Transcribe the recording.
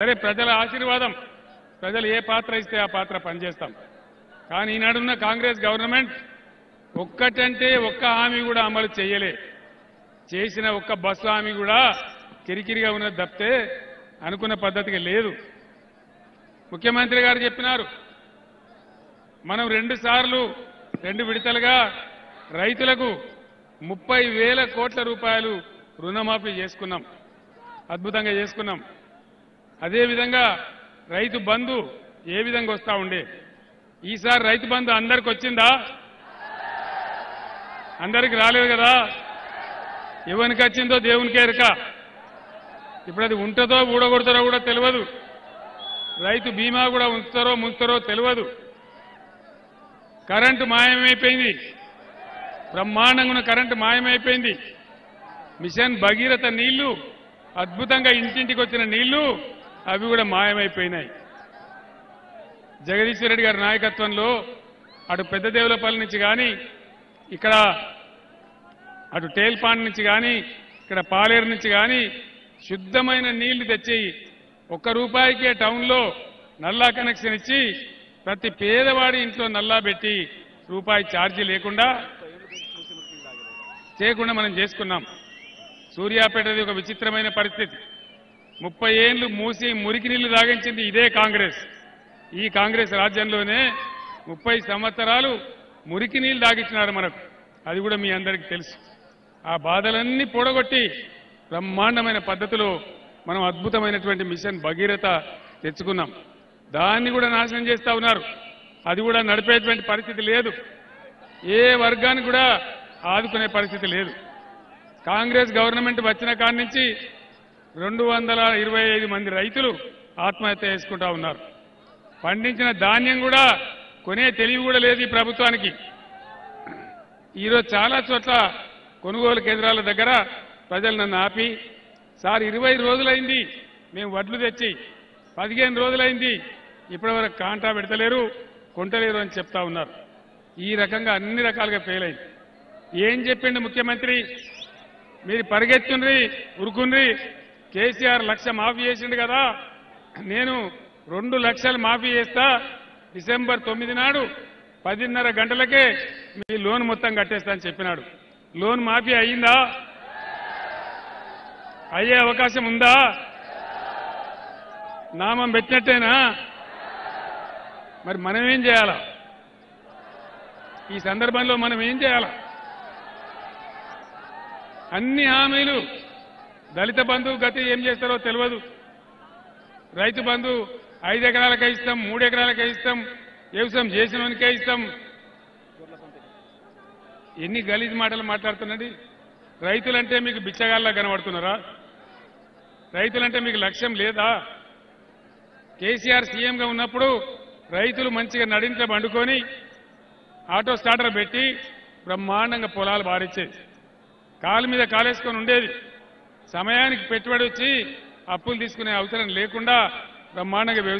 సరే ప్రజల ఆశీర్వాదం ప్రజలు ఏ పాత్ర ఇస్తే ఆ పాత్ర పనిచేస్తాం. కానీ ఈనాడున్న కాంగ్రెస్ గవర్నమెంట్ ఒక్కటంటే ఒక్క హామీ కూడా అమలు చేయలే. చేసిన ఒక్క బస్సు హామీ కూడా కిరికిరిగా ఉన్నది తప్పితే అనుకున్న పద్ధతిగా లేదు. ముఖ్యమంత్రి గారు చెప్పినారు, మనం 2 సార్లు 2 విడతలుగా రైతులకు 30,000 కోట్ల రూపాయలు రుణమాఫీ చేసుకున్నాం. అద్భుతంగా చేసుకున్నాం. అదేవిధంగా రైతు బంధు ఏ విధంగా వస్తా ఉండే, ఈసారి రైతు బంధు అందరికి వచ్చిందా? అందరికి రాలేదు కదా. ఎవరికి వచ్చిందో దేవునికే ఎరుక. ఇప్పుడు అది ఉంటుందో ఊడగొడతారో కూడా తెలియదు. రైతు బీమా కూడా ఉంచుతారో ముంచుతారో తెలియదు. కరెంటు మాయమైపోయింది. బ్రహ్మాండంగా ఉన్న కరెంటు మాయమైపోయింది. మిషన్ భగీరథ నీళ్లు అద్భుతంగా ఇంటింటికి వచ్చిన నీళ్లు అవి కూడా మాయమైపోయినాయి. జగదీశ్వర్ రెడ్డి గారి నాయకత్వంలో అటు పెద్దదేవులపల్లి నుంచి కానీ, ఇక్కడ అటు టేల్పాండ్ నుంచి కానీ, ఇక్కడ పాలేరు నుంచి కానీ శుద్ధమైన నీళ్లు తెచ్చి ₹1 టౌన్లో నల్లా కనెక్షన్ ఇచ్చి ప్రతి పేదవాడి ఇంట్లో నల్లా పెట్టి రూపాయి ఛార్జీ లేకుండా చేయకుండా మనం చేసుకున్నాం. సూర్యాపేటది ఒక విచిత్రమైన పరిస్థితి. 30 ఏళ్లు మూసి మురికి నీళ్లు తాగించింది ఇదే కాంగ్రెస్. ఈ కాంగ్రెస్ రాజ్యంలోనే 30 సంవత్సరాలు మురికి నీళ్లు తాగించినారు మనకు. అది కూడా మీ అందరికీ తెలుసు. ఆ బాధలన్నీ పొడగొట్టి బ్రహ్మాండమైన పద్ధతిలో మనం అద్భుతమైనటువంటి మిషన్ భగీరథ తెచ్చుకున్నాం. దాన్ని కూడా నాశనం చేస్తా ఉన్నారు. అది కూడా నడిపేటువంటి పరిస్థితి లేదు. ఏ వర్గానికి కూడా ఆదుకునే పరిస్థితి లేదు. కాంగ్రెస్ గవర్నమెంట్ వచ్చిన కాడి నుంచి 225 మంది రైతులు ఆత్మహత్య చేసుకుంటా ఉన్నారు. పండించిన ధాన్యం కూడా కొనే తెలివి కూడా లేదు ఈ ప్రభుత్వానికి. ఈరోజు చాలా చోట్ల కొనుగోలు కేంద్రాల దగ్గర ప్రజలు నన్ను ఆపి, సార్ 20 రోజులైంది మేము వడ్లు తెచ్చి, 15 రోజులైంది ఇప్పటివరకు కాంటా పెడతలేరు, కొంటలేరు అని చెప్తా ఉన్నారు. ఈ రకంగా అన్ని రకాలుగా ఫెయిల్ అయింది. ఏం చెప్పిండు ముఖ్యమంత్రి? మీరు పరిగెత్తుండ్రి, ఉరుకుండ్రి, కేసీఆర్ 1,00,000 మాఫీ చేసిండు కదా, నేను 2 లక్షలు మాఫీ చేస్తా, డిసెంబర్ 9 నాడు 10:30 గంటలకే మీ లోన్ మొత్తం కట్టేస్తా అని చెప్పినాడు. లోన్ మాఫీ అయ్యిందా? అయ్యే అవకాశం ఉందా? నామం పెట్టినట్టేనా? మరి మనం ఏం చేయాలా? ఈ సందర్భంలో మనం ఏం చేయాలా? అన్ని హామీలు, దళిత బంధు గతి ఏం చేస్తారో తెలియదు. రైతు బంధు 5 ఎకరాలకే ఇస్తాం, 3 ఎకరాలకే ఇస్తాం, వ్యవసాయం చేసినోనికే ఇస్తాం. ఎన్ని గలీజ్ మాటలు మాట్లాడుతున్నాండి. రైతులంటే మీకు బిచ్చగాళ్ళ కనబడుతున్నారా? రైతులంటే మీకు లక్ష్యం లేదా? కేసీఆర్ సీఎంగా ఉన్నప్పుడు రైతులు మంచిగా నడింట్లో పండుకొని ఆటో స్టార్టర్ పెట్టి బ్రహ్మాండంగా పొలాలు బారిచ్చేది. కాలు మీద కాలేసుకొని ఉండేది. సమయానికి పెట్టుబడి వచ్చి అప్పులు తీసుకునే అవసరం లేకుండా బ్రహ్మాండంగా వ్యవసాయం